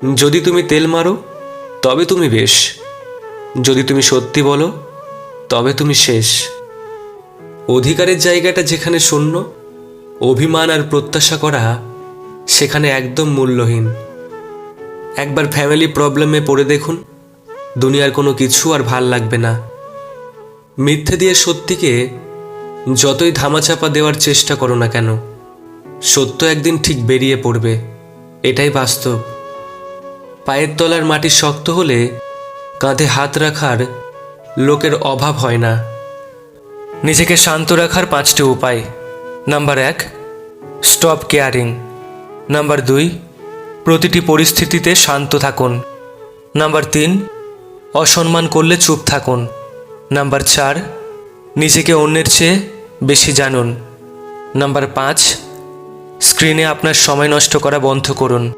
যদি তুমি তেল মারো তবে তুমি বেশ, যদি তুমি সত্যি বলো তবে তুমি শেষ। অধিকারের জায়গাটা যেখানে শূন্য, অভিমান আর প্রত্যাশা করা সেখানে একদম মূল্যহীন। একবার ফ্যামিলি প্রবলেমে পড়ে দেখুন, দুনিয়ার কোনো কিছু আর ভাল লাগবে না। মিথ্যে দিয়ে সত্যিকে যতই ধামাচাপা দেওয়ার চেষ্টা করো না কেন, সত্য একদিন ঠিক বেরিয়ে পড়বে, এটাই বাস্তব। পায়ের তলার মাটি শক্ত হলে কাঁধে হাত রাখার লোকের অভাব হয় না। নিজেকে শান্ত রাখার 5টি উপায়। Number 1, stop caring. নাম্বার 2, প্রতিটি পরিস্থিতিতে শান্ত থাকুন। নাম্বার 3, অসম্মান করলে চুপ থাকুন। নাম্বার 4, নিজেকে অন্যের চেয়ে বেশি জানুন। নাম্বার 5, স্ক্রিনে আপনার সময় নষ্ট করা বন্ধ করুন।